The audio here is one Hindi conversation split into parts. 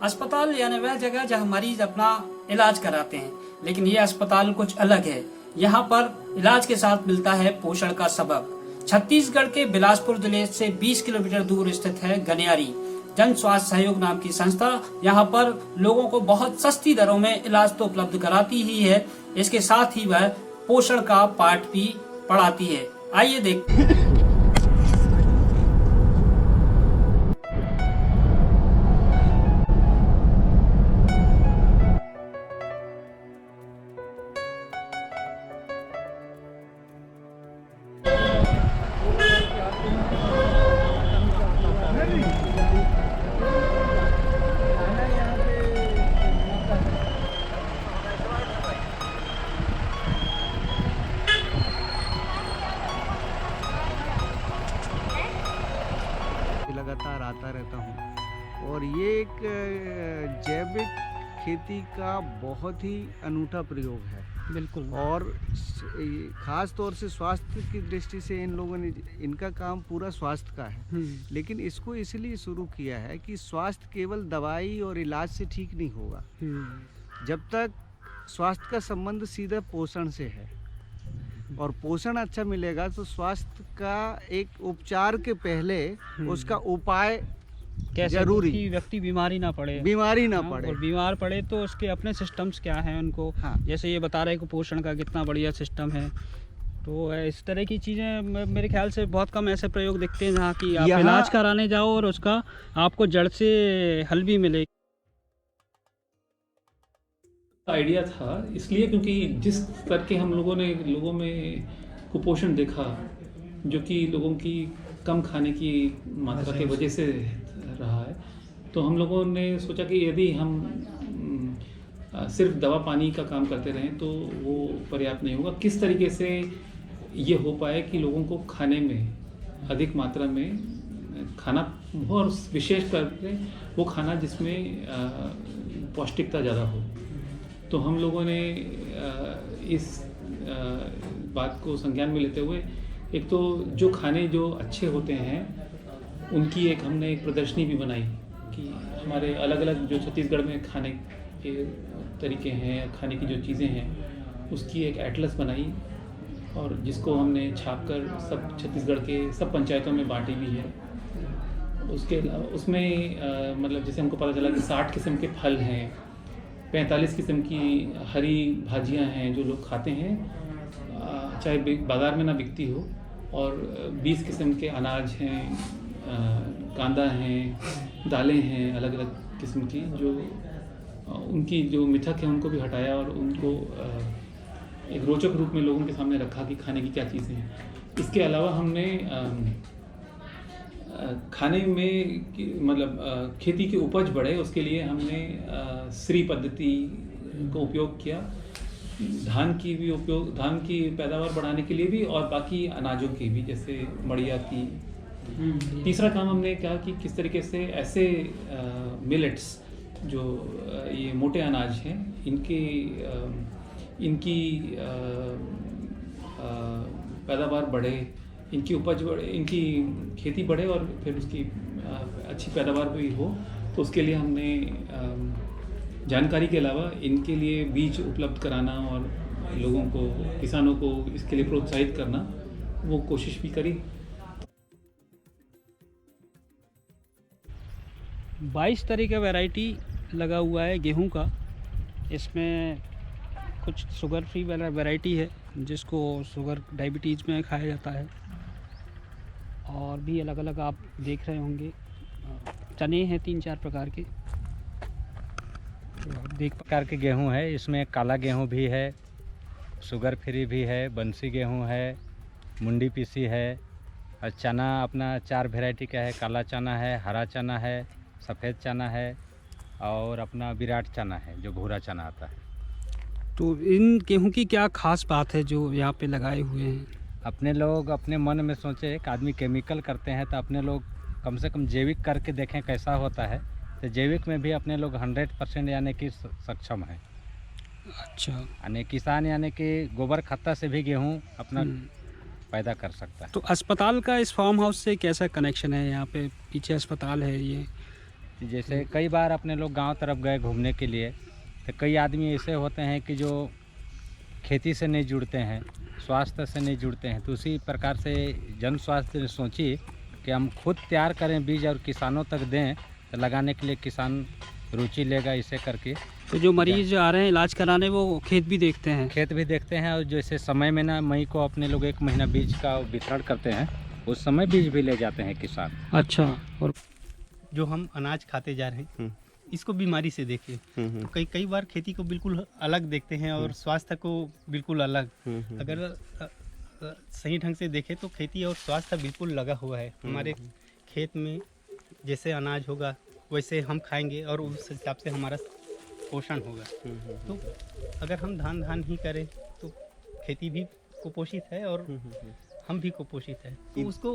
अस्पताल यानी वह जगह जहां मरीज अपना इलाज कराते हैं, लेकिन ये अस्पताल कुछ अलग है। यहाँ पर इलाज के साथ मिलता है पोषण का सबक। छत्तीसगढ़ के बिलासपुर जिले से 20 किलोमीटर दूर स्थित है गनियारी जन स्वास्थ्य सहयोग नाम की संस्था। यहाँ पर लोगों को बहुत सस्ती दरों में इलाज तो उपलब्ध कराती ही है, इसके साथ ही वह पोषण का पाठ भी पढ़ाती है। आइए देखते हैं। लगातार आता रहता हूँ और ये एक जैविक खेती का बहुत ही अनूठा प्रयोग है। बिल्कुल। और ख़ास तौर से स्वास्थ्य की दृष्टि से इन लोगों ने इनका काम पूरा स्वास्थ्य का है, लेकिन इसको इसलिए शुरू किया है कि स्वास्थ्य केवल दवाई और इलाज से ठीक नहीं होगा। जब तक स्वास्थ्य का संबंध सीधा पोषण से है और पोषण अच्छा मिलेगा तो स्वास्थ्य का एक उपचार के पहले उसका उपाय कैसे जरूरी कि व्यक्ति बीमारी ना पड़े पड़े और बीमार पड़े तो उसके अपने सिस्टम्स क्या हैं उनको। हाँ। जैसे ये बता रहे हैं कि पोषण का कितना बढ़िया सिस्टम है, तो इस तरह की चीज़ें मेरे ख्याल से बहुत कम ऐसे प्रयोग दिखते हैं जहाँ की आप इलाज कराने जाओ और उसका आपको जड़ से हल भी मिले। आइडिया था इसलिए क्योंकि जिस तरह के हम लोगों ने लोगों में कुपोषण देखा, जो कि लोगों की कम खाने की मात्रा की वजह से रहा है, तो हम लोगों ने सोचा कि यदि हम सिर्फ दवा पानी का काम करते रहें तो वो पर्याप्त नहीं होगा। किस तरीके से ये हो पाए कि लोगों को खाने में अधिक मात्रा में खाना हो और विशेष करके वो खाना जिसमें पौष्टिकता ज़्यादा हो। तो हम लोगों ने इस बात को संज्ञान में लेते हुए एक तो जो खाने जो अच्छे होते हैं उनकी हमने एक प्रदर्शनी भी बनाई कि हमारे अलग अलग जो छत्तीसगढ़ में खाने के तरीके हैं, खाने की जो चीज़ें हैं, उसकी एक एटलस बनाई और जिसको हमने छापकर सब छत्तीसगढ़ के सब पंचायतों में बांटी भी है। उसके अलावा उसमें मतलब जैसे हमको पता चला कि 60 किस्म के फल हैं, 45 किस्म की हरी भाजियां हैं जो लोग खाते हैं, चाहे बाज़ार में ना बिकती हो, और 20 किस्म के अनाज हैं, कांदा हैं, दालें हैं अलग अलग किस्म की, जो उनकी जो मिथक है उनको भी हटाया और उनको एक रोचक रूप में लोगों के सामने रखा कि खाने की क्या चीज़ें हैं। इसके अलावा हमने खाने में मतलब खेती की उपज बढ़े उसके लिए हमने श्री पद्धति को उपयोग किया। धान की पैदावार बढ़ाने के लिए भी और बाकी अनाजों की भी, जैसे मड़िया की। तीसरा काम हमने कहा कि किस तरीके से ऐसे मिलेट्स जो ये मोटे अनाज हैं इनकी पैदावार बढ़े, इनकी उपज बढ़े, इनकी खेती बढ़े और फिर उसकी अच्छी पैदावार भी हो। तो उसके लिए हमने जानकारी के अलावा इनके लिए बीज उपलब्ध कराना और लोगों को, किसानों को इसके लिए प्रोत्साहित करना, वो कोशिश भी करी। 22 तरह का वैरायटी लगा हुआ है गेहूं का। इसमें कुछ शुगर फ्री वाला वैरायटी है जिसको शुगर डायबिटीज़ में खाया जाता है, और भी अलग अलग आप देख रहे होंगे चने हैं 3-4 प्रकार के। देख प्रकार के गेहूं है, इसमें काला गेहूं भी है, शुगर फ्री भी है, बंसी गेहूं है, मुंडी पीसी है, और चना अपना 4 वैरायटी का है। काला चना है, हरा चना है, सफ़ेद चना है और अपना विराट चना है जो भूरा चना आता है। तो इन गेहूं की क्या खास बात है जो यहाँ पे लगाए हुए हैं? अपने लोग अपने मन में सोचे कि आदमी केमिकल करते हैं तो अपने लोग कम से कम जैविक करके देखें कैसा होता है। तो जैविक में भी अपने लोग 100% यानी कि सक्षम है। अच्छा। यानी किसान यानी कि गोबर खत्ता से भी गेहूँ अपना पैदा कर सकता है। तो अस्पताल का इस फार्म हाउस से कैसा कनेक्शन है? यहाँ पे पीछे अस्पताल है, जैसे कई बार अपने लोग गांव तरफ गए घूमने के लिए, तो कई आदमी ऐसे होते हैं कि जो खेती से नहीं जुड़ते हैं, स्वास्थ्य से नहीं जुड़ते हैं। तो उसी प्रकार से जन स्वास्थ्य ने सोची कि हम खुद तैयार करें बीज और किसानों तक दें, तो लगाने के लिए किसान रुचि लेगा इसे करके। तो जो मरीज आ रहे हैं इलाज कराने वो खेत भी देखते हैं? खेत भी देखते हैं, और जैसे समय में ना मई को अपने लोग 1 महीना बीज का वितरण करते हैं, उस समय बीज भी ले जाते हैं किसान। अच्छा। और जो हम अनाज खाते जा रहे हैं इसको बीमारी से देखें तो कई बार खेती को बिल्कुल अलग देखते हैं और स्वास्थ्य को बिल्कुल अलग। अगर सही ढंग से देखें तो खेती और स्वास्थ्य बिल्कुल लगा हुआ है। हमारे खेत में जैसे अनाज होगा वैसे हम खाएंगे और उस हिसाब से हमारा पोषण होगा। तो अगर हम धान ही करें तो खेती भी कुपोषित है और हम भी कुपोषित है। तो उसको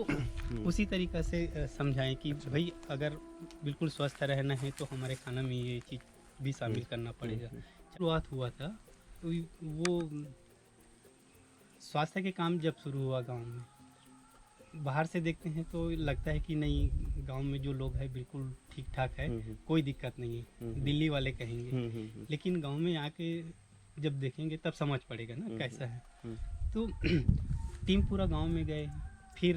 उसी तरीक़ा से समझाएं कि भाई अगर बिल्कुल स्वस्थ रहना है तो हमारे खाना में ये चीज़ भी शामिल करना पड़ेगा। शुरुआत हुआ था तो वो स्वास्थ्य के काम जब शुरू हुआ गांव में, बाहर से देखते हैं तो लगता है कि नहीं, गांव में जो लोग हैं बिल्कुल ठीक ठाक है, कोई दिक्कत नहीं है, दिल्ली वाले कहेंगे। लेकिन गांव में आके जब देखेंगे तब समझ पड़ेगा ना कैसा है। तो टीम पूरा गांव में गए, फिर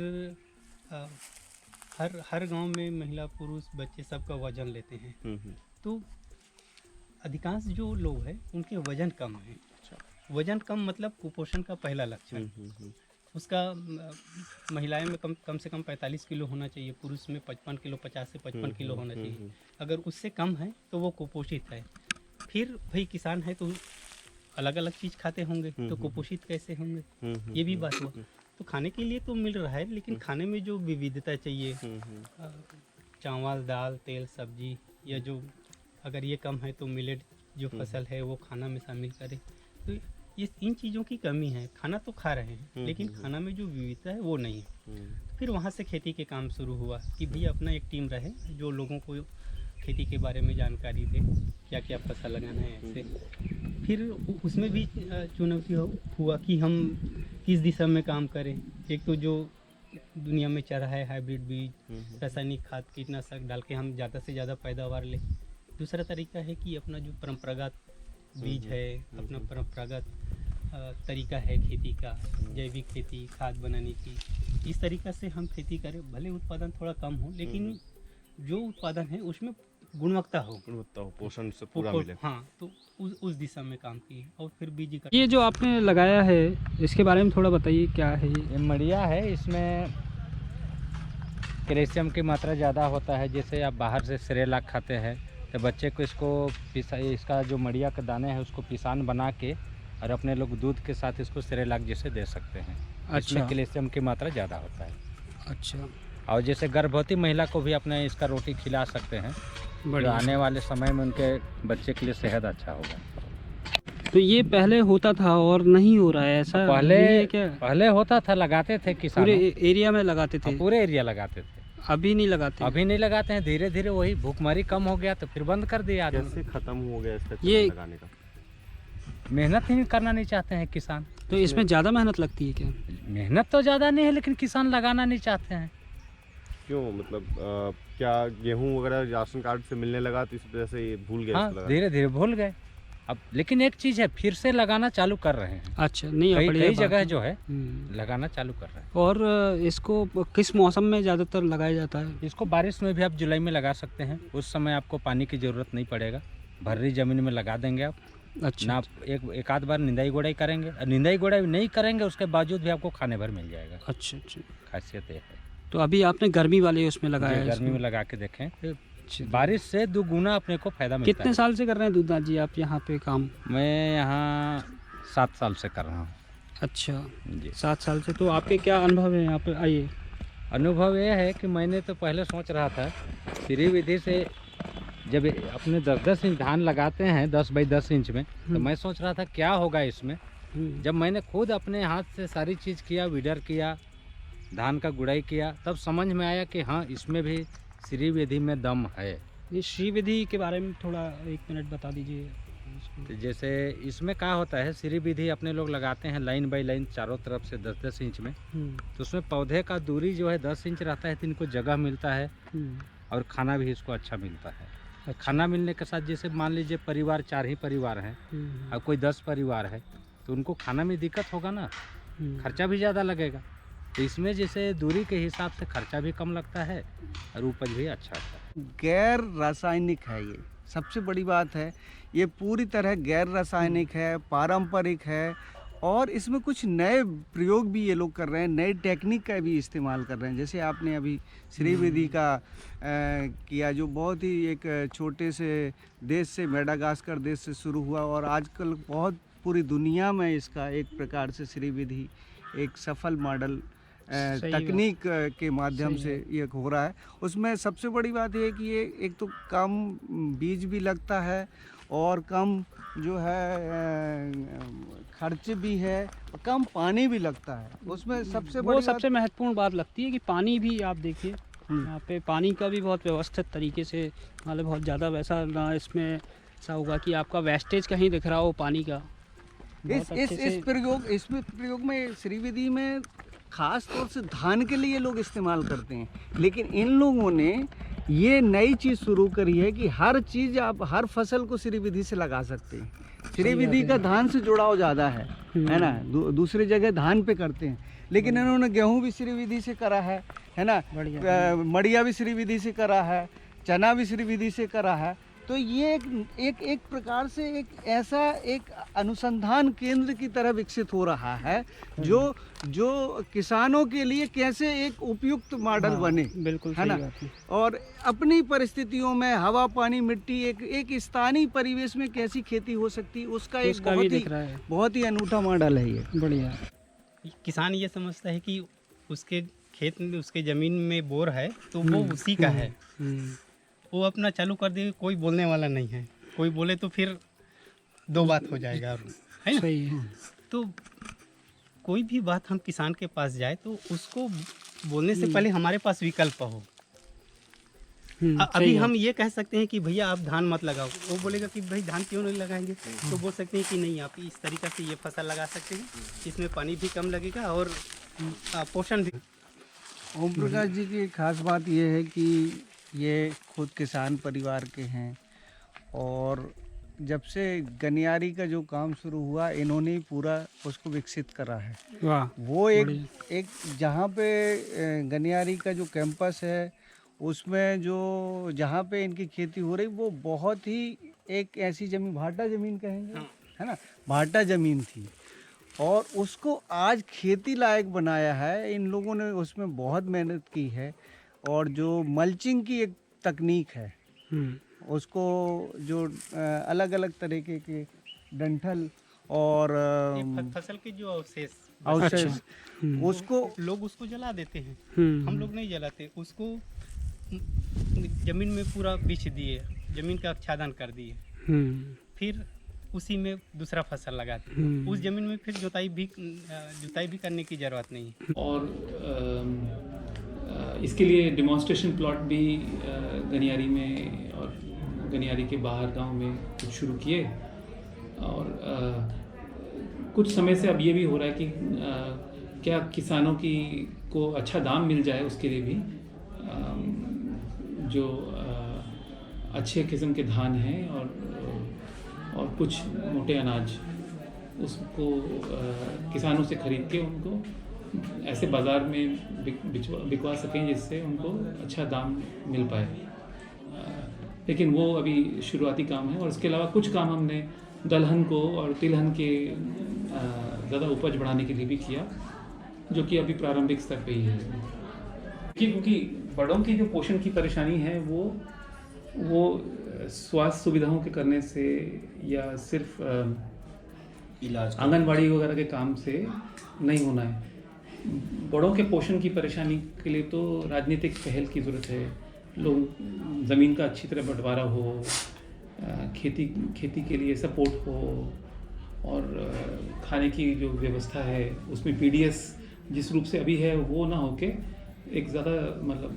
हर गांव में महिला पुरुष बच्चे सबका वजन लेते हैं। तो अधिकांश जो लोग हैं उनके वजन कम है। वजन कम मतलब कुपोषण का पहला लक्षण। उसका महिलाएं में कम से कम 45 किलो होना चाहिए, पुरुष में 55 किलो 50 से 55 किलो होना चाहिए। अगर उससे कम है तो वो कुपोषित है। फिर भाई किसान है तो अलग अलग चीज़ खाते होंगे तो कुपोषित कैसे होंगे, ये भी बात हुआ। तो खाने के लिए तो मिल रहा है, लेकिन खाने में जो विविधता चाहिए, चावल दाल तेल सब्जी, या जो अगर ये कम है तो मिलेट जो फसल है वो खाना में शामिल करें। तो ये इन चीज़ों की कमी है। खाना तो खा रहे हैं लेकिन खाना में जो विविधता है वो नहीं है। फिर वहाँ से खेती के काम शुरू हुआ कि भैया अपना एक टीम रहे जो लोगों को खेती के बारे में जानकारी दे, क्या क्या फसल लगाना है ऐसे। फिर उसमें भी चुनौती हुआ कि हम किस दिशा में काम करें। एक तो जो दुनिया में चल रहा है हाइब्रिड बीज, रासायनिक खाद कीटनाशक डाल के हम ज़्यादा से ज़्यादा पैदावार लें। दूसरा तरीका है कि अपना जो परंपरागत बीज है, अपना परंपरागत तरीका है खेती का, जैविक खेती, खाद बनाने की, इस तरीक़ा से हम खेती करें। भले उत्पादन थोड़ा कम हो लेकिन जो उत्पादन है उसमें गुणवत्ता हो, पोषण से पूरा मिले। हाँ, तो उस दिशा में काम किए और फिर बीज का। ये जो आपने लगाया है इसके बारे में थोड़ा बताइए, क्या है ये मड़िया है, इसमें कैल्शियम की मात्रा ज़्यादा होता है। जैसे आप बाहर से सेरेलाक खाते हैं तो बच्चे को इसका जो मड़िया के दाने हैं उसको पिसान बना के और अपने लोग दूध के साथ इसको सेरेलाक जैसे दे सकते हैं। इसमें कैल्शियम की मात्रा ज़्यादा होता है। अच्छा। और जैसे गर्भवती महिला को भी अपने इसका रोटी खिला सकते हैं, जो आने वाले समय में उनके बच्चे के लिए सेहत अच्छा होगा। तो ये पहले होता था और नहीं हो रहा है ऐसा? पहले होता था, लगाते थे किसान, पूरे एरिया में लगाते थे? पूरे एरिया लगाते थे। अभी नहीं लगाते? अभी नहीं लगाते हैं। धीरे धीरे वही भूखमरी कम हो गया तो फिर बंद कर दिया। कैसे खत्म हो गया इसका ये लगाने का? मेहनत ही करना नहीं चाहते हैं किसान। तो इसमें ज़्यादा मेहनत लगती है क्या? मेहनत तो ज़्यादा नहीं है लेकिन किसान लगाना नहीं चाहते हैं। क्यों? मतलब क्या गेहूं वगैरह राशन कार्ड से मिलने लगा तो इस वजह से ये भूल गए? हाँ, धीरे धीरे भूल गए। अब लेकिन एक चीज़ है, फिर से लगाना चालू कर रहे हैं। अच्छा, नहीं कई जगह जो है लगाना चालू कर रहे हैं। और इसको किस मौसम में ज़्यादातर लगाया जाता है? इसको बारिश में भी आप जुलाई में लगा सकते हैं। उस समय आपको पानी की ज़रूरत नहीं पड़ेगा, भर्री ज़मीन में लगा देंगे आप। अच्छा। ना एक आध बार निंदाई गोड़ाई करेंगे, निंदाई गोड़ाई नहीं करेंगे उसके बावजूद भी आपको खाने भर मिल जाएगा। अच्छा अच्छा, खासियत ये है। तो अभी आपने गर्मी वाले उसमें लगाया है? गर्मी में लगा के देखें, बारिश से दुगुना अपने को फायदा मिलता है। कितने साल से कर रहे हैं दुधनाथ जी आप यहाँ पे काम? मैं यहाँ 7 साल से कर रहा हूँ। अच्छा जी, 7 साल से। तो आपके क्या अनुभव है यहाँ पे? आइए। अनुभव ये है कि मैंने तो पहले सोच रहा था श्री विधि से, जब अपने 10-10 इंच धान लगाते हैं 10 बाई 10 इंच में, तो मैं सोच रहा था क्या होगा इसमें। जब मैंने खुद अपने हाथ से सारी चीज़ किया, वीडर किया, धान का गुड़ाई किया, तब समझ में आया कि हाँ, इसमें भी श्री विधि में दम है। ये श्री विधि के बारे में थोड़ा 1 मिनट बता दीजिए। तो जैसे इसमें क्या होता है, श्री विधि अपने लोग लगाते हैं लाइन बाई लाइन चारों तरफ से 10-10 इंच में। तो उसमें पौधे का दूरी जो है 10 इंच रहता है, तो इनको जगह मिलता है। और खाना भी इसको अच्छा मिलता है। खाना मिलने के साथ जैसे मान लीजिए परिवार 4 ही परिवार हैं और कोई 10 परिवार है तो उनको खाना में दिक्कत होगा ना, खर्चा भी ज़्यादा लगेगा। तो इसमें जैसे दूरी के हिसाब से खर्चा भी कम लगता है और उपज भी अच्छा होता है। गैर रासायनिक है ये, सबसे बड़ी बात है। ये पूरी तरह गैर रासायनिक है, पारंपरिक है और इसमें कुछ नए प्रयोग भी ये लोग कर रहे हैं, नई टेक्निक का भी इस्तेमाल कर रहे हैं। जैसे आपने अभी श्री विधि का किया, जो बहुत ही एक छोटे से देश से, मेडागास्कर देश से शुरू हुआ और आजकल बहुत पूरी दुनिया में इसका एक प्रकार से श्री विधि एक सफल मॉडल तकनीक के माध्यम से ये हो रहा है। उसमें सबसे बड़ी बात ये है कि ये एक तो कम बीज भी लगता है और कम जो है खर्च भी है, कम पानी भी लगता है। उसमें सबसे बड़ी सबसे महत्वपूर्ण बात लगती है कि पानी भी आप देखिए यहाँ पे पानी का भी बहुत व्यवस्थित तरीके से, मतलब बहुत ज़्यादा वैसा ना इसमें ऐसा होगा कि आपका वेस्टेज कहीं दिख रहा हो पानी का। इस प्रयोग में श्री विधि में खास तौर से धान के लिए लोग इस्तेमाल करते हैं, लेकिन इन लोगों ने ये नई चीज़ शुरू करी है कि हर चीज़ आप हर फसल को श्री विधि से लगा सकते हैं। श्री विधि का धान से जुड़ाव ज़्यादा है ना। दूसरी जगह धान पे करते हैं, लेकिन इन्होंने गेहूं भी श्री विधि से करा है ना, मड़िया भी श्री विधि से करा है, चना भी श्री विधि से करा है। तो ये एक प्रकार से एक ऐसा एक अनुसंधान केंद्र की तरह विकसित हो रहा है जो किसानों के लिए कैसे एक उपयुक्त मॉडल बने, बिल्कुल है ना। और अपनी परिस्थितियों में हवा, पानी, मिट्टी, एक स्थानीय परिवेश में कैसी खेती हो सकती है, उसका एक बहुत ही अनूठा मॉडल है ये। बढ़िया। किसान ये समझता है कि उसके खेत में, उसके ज़मीन में बोर है तो वो उसी का है, वो अपना चालू कर देगा, कोई बोलने वाला नहीं है। कोई बोले तो फिर दो बात हो जाएगा, है ना। सही है। तो कोई भी बात हम किसान के पास जाए तो उसको बोलने से पहले हमारे पास विकल्प हो। अभी हम ये कह सकते हैं कि भैया आप धान मत लगाओ, वो बोलेगा कि भाई धान क्यों नहीं लगाएंगे, तो बोल सकते हैं कि नहीं आप इस तरीक़ा से ये फसल लगा सकते हैं, इसमें पानी भी कम लगेगा और पोषण भी। ओम प्रकाश जी की खास बात ये है कि ये खुद किसान परिवार के हैं और जब से गनियारी का जो काम शुरू हुआ इन्होंने ही पूरा उसको विकसित करा है। वाह। वो एक जहाँ पे गनियारी का जो कैंपस है उसमें जो जहाँ पे इनकी खेती हो रही वो बहुत ही एक ऐसी ज़मीन, भाटा ज़मीन कहेंगे, है ना, भाटा ज़मीन थी और उसको आज खेती लायक बनाया है। इन लोगों ने उसमें बहुत मेहनत की है और जो मल्चिंग की एक तकनीक है उसको जो अलग अलग तरीके के डंठल और फसल के जो अवशेष उसको लोग उसको जला देते हैं, हम लोग नहीं जलाते, उसको जमीन में पूरा बिछ दिए, जमीन का आच्छादन कर दिए, फिर उसी में दूसरा फसल लगाते हैं। उस जमीन में फिर जुताई भी करने की ज़रूरत नहीं है। और इसके लिए डिमॉन्स्ट्रेशन प्लॉट भी गनियारी में और गनियारी के बाहर गांव में कुछ शुरू किए और कुछ समय से अब ये भी हो रहा है कि क्या किसानों को अच्छा दाम मिल जाए, उसके लिए भी जो अच्छे किस्म के धान हैं और कुछ मोटे अनाज उसको किसानों से खरीद के उनको ऐसे बाज़ार में बिकवा सकें जिससे उनको अच्छा दाम मिल पाए। लेकिन वो अभी शुरुआती काम है और इसके अलावा कुछ काम हमने दलहन को और तिलहन के ज़्यादा उपज बढ़ाने के लिए भी किया, जो कि अभी प्रारंभिक स्तर पे ही है। क्योंकि बड़ों की जो पोषण की परेशानी है वो स्वास्थ्य सुविधाओं के करने से या सिर्फ इलाज आंगनबाड़ी वगैरह के काम से नहीं होना है। बड़ों के पोषण की परेशानी के लिए तो राजनीतिक पहल की ज़रूरत है। लोग ज़मीन का अच्छी तरह बंटवारा हो, खेती के लिए सपोर्ट हो और खाने की जो व्यवस्था है उसमें पीडीएस जिस रूप से अभी है वो ना होके एक ज़्यादा मतलब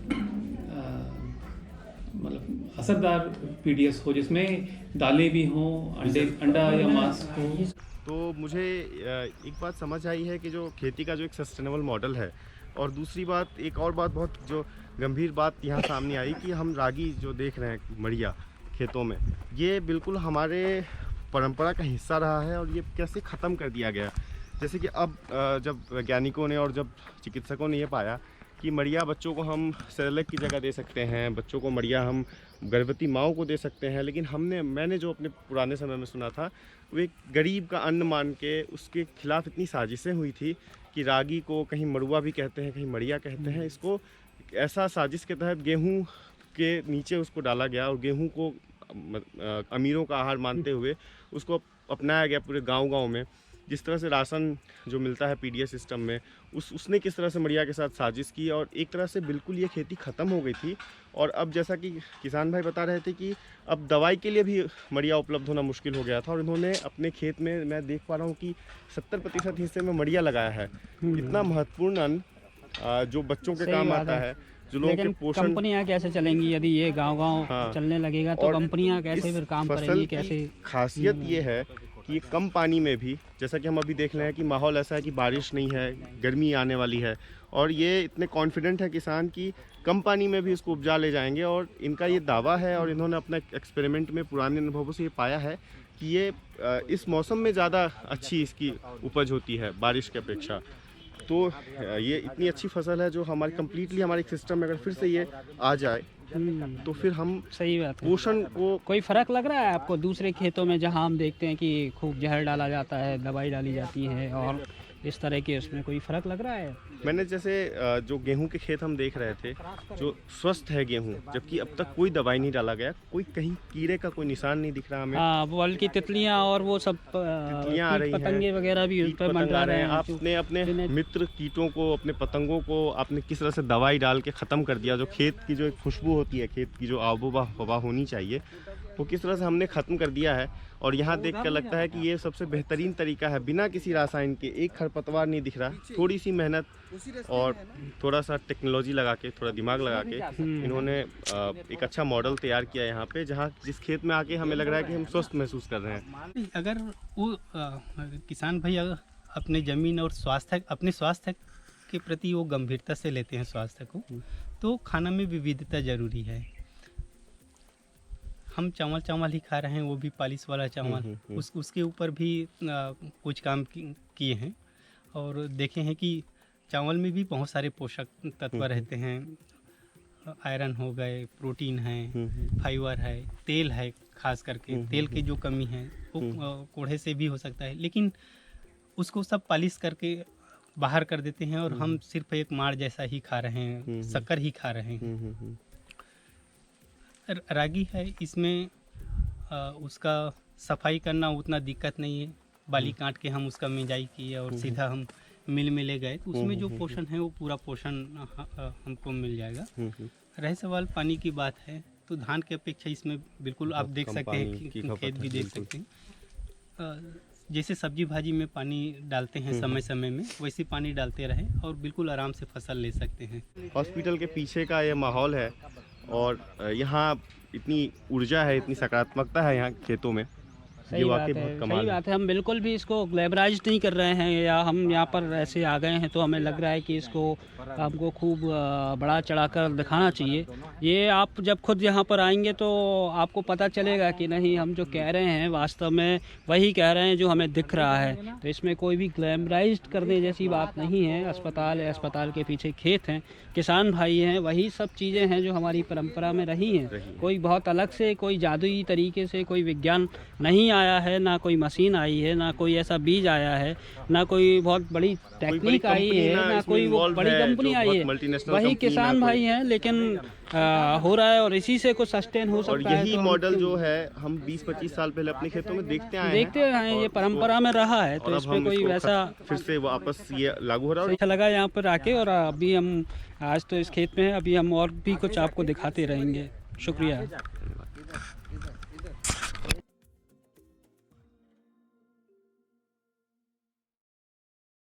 असरदार पीडीएस हो जिसमें दालें भी हों, अंडा या मांस हो। तो मुझे एक बात समझ आई है कि जो खेती का जो एक सस्टेनेबल मॉडल है और दूसरी बात, एक और बात बहुत जो गंभीर बात यहाँ सामने आई कि हम रागी जो देख रहे हैं मड़िया खेतों में, ये बिल्कुल हमारे परंपरा का हिस्सा रहा है और ये कैसे ख़त्म कर दिया गया। जैसे कि अब जब वैज्ञानिकों ने और जब चिकित्सकों ने ये पाया कि मड़िया बच्चों को हम सेरेलैक की जगह दे सकते हैं, बच्चों को मड़िया हम गर्भवती माओं को दे सकते हैं, लेकिन मैंने जो अपने पुराने समय में सुना था वो एक गरीब का अन्न मान के उसके खिलाफ इतनी साजिशें हुई थी कि रागी को कहीं मड़ुआ भी कहते हैं, कहीं मड़िया कहते हैं, इसको ऐसा साजिश के तहत गेहूं के नीचे उसको डाला गया और गेहूं को अमीरों का आहार मानते हुए उसको अपनाया गया पूरे गांव-गांव में। जिस तरह से राशन जो मिलता है पीडीएस सिस्टम में, उसने किस तरह से मड़िया के साथ साजिश की और एक तरह से बिल्कुल ये खेती ख़त्म हो गई थी। और अब जैसा कि किसान भाई बता रहे थे कि अब दवाई के लिए भी मड़िया उपलब्ध होना मुश्किल हो गया था और इन्होंने अपने खेत में, मैं देख पा रहा हूँ कि 70% हिस्से में मड़िया लगाया है। इतना महत्वपूर्ण अन्न जो बच्चों के काम आता है, जो लोगों के पोषण। कंपनियां कैसे चलेंगी यदि ये गांव-गांव चलने लगेगा तो कंपनियां कैसे फिर काम करेंगी, कैसे? खासियत ये है कि कम पानी में भी, जैसा कि हम अभी देख रहे हैं कि माहौल ऐसा है कि बारिश नहीं है, गर्मी आने वाली है और ये इतने कॉन्फिडेंट है किसान कि कम पानी में भी इसको उपजा ले जाएंगे। और इनका ये दावा है और इन्होंने अपना एक्सपेरिमेंट में पुराने अनुभवों से ये पाया है कि ये इस मौसम में ज़्यादा अच्छी इसकी उपज होती है बारिश की अपेक्षा। तो ये इतनी अच्छी फसल है जो हमारी कम्प्लीटली हमारे सिस्टम में अगर फिर से ये आ जाए तो फिर हम सही बात है। पोषण को कोई फ़र्क लग रहा है आपको दूसरे खेतों में जहां हम देखते हैं कि खूब जहर डाला जाता है, दवाई डाली जाती है और इस तरह के, उसमें कोई फ़र्क लग रहा है? मैंने जैसे जो गेहूं के खेत हम देख रहे थे, जो स्वस्थ है गेहूं, जबकि अब तक कोई दवाई नहीं डाला गया, कोई कहीं कीड़े का कोई निशान नहीं दिख रहा हमें। हाँ, बल्कि तितलियां और वो सब तितलियां आ रही हैं, पतंगे वगैरह भी उस पर मंडरा रहे हैं। आपने अपने मित्र कीटों को, अपने पतंगों को आपने किस तरह से दवाई डाल के ख़त्म कर दिया। जो खेत की जो एक खुशबू होती है, खेत की जो आबोबा हवा होनी चाहिए, वो किस तरह से हमने ख़त्म कर दिया है। और यहाँ देख कर लगता है कि ये सबसे बेहतरीन तरीका है, बिना किसी रासायन के, एक खरपतवार नहीं दिख रहा, थोड़ी सी मेहनत और थोड़ा सा टेक्नोलॉजी लगा के, थोड़ा दिमाग लगा के इन्होंने एक अच्छा मॉडल तैयार किया यहाँ पे, जहाँ जिस खेत में आके हमें लग रहा है कि हम स्वस्थ महसूस कर रहे हैं। अगर वो किसान भाई अगर अपने ज़मीन और अपने स्वास्थ्य के प्रति वो गंभीरता से लेते हैं स्वास्थ्य को, तो खाना में विविधता ज़रूरी है। हम चावल ही खा रहे हैं, वो भी पालिश वाला चावल, उसके ऊपर भी कुछ काम किए हैं और देखे हैं कि चावल में भी बहुत सारे पोषक तत्व रहते हैं। आयरन हो गए, प्रोटीन है, फाइबर है, तेल है, खास करके तेल की जो कमी है वो कोढ़े से भी हो सकता है, लेकिन उसको सब पालिश करके बाहर कर देते हैं और हम सिर्फ एक माड़ जैसा ही खा रहे हैं, शक्कर ही खा रहे हैं। रागी है, इसमें उसका सफाई करना उतना दिक्कत नहीं है। बाली काट के हम उसका मिंजाई किए और सीधा हम मिल में ले गए तो उसमें जो पोषण है वो पूरा पोषण हमको मिल जाएगा। रहे सवाल पानी की बात है तो धान की अपेक्षा इसमें बिल्कुल आप देख सकते हैं कि खेत भी देख सकते हैं। जैसे सब्जी भाजी में पानी डालते हैं समय समय में, वैसे पानी डालते रहें और बिल्कुल आराम से फसल ले सकते हैं। हॉस्पिटल के पीछे का ये माहौल है और यहाँ इतनी ऊर्जा है, इतनी सकारात्मकता है यहाँ खेतों में। सही बात है। हम बिल्कुल भी इसको ग्लैमराइज नहीं कर रहे हैं या हम यहाँ पर ऐसे आ गए हैं तो हमें लग रहा है कि इसको हमको खूब बड़ा चढ़ाकर दिखाना चाहिए। ये आप जब खुद यहाँ पर आएंगे तो आपको पता चलेगा कि नहीं, हम जो कह रहे हैं वास्तव में वही कह रहे हैं जो हमें दिख रहा है। तो इसमें कोई भी ग्लैमराइज करने जैसी बात नहीं है। अस्पताल है, अस्पताल के पीछे खेत हैं, किसान भाई हैं, वही सब चीज़ें हैं जो हमारी परंपरा में रही हैं। कोई बहुत अलग से, कोई जादुई तरीके से कोई विज्ञान नहीं आया है, ना कोई मशीन आई है, ना कोई ऐसा बीज आया है, ना कोई बहुत बड़ी टेक्निक आई है, ना कोई वो बड़ी कंपनी आई है। वही किसान भाई हैं, लेकिन हो रहा है और इसी से कुछ सस्टेन हो सकता है। और यही मॉडल जो है हम 20-25 साल पहले अपने खेतों में देखते आए हैं, ये परंपरा में रहा है। तो इसमें कोई वैसा फिर से वापस ये लागू हो रहा है। अच्छा लगा यहाँ पर आके। और अभी हम आज तो इस खेत में हैं, अभी हम और भी कुछ आपको दिखाते रहेंगे। शुक्रिया।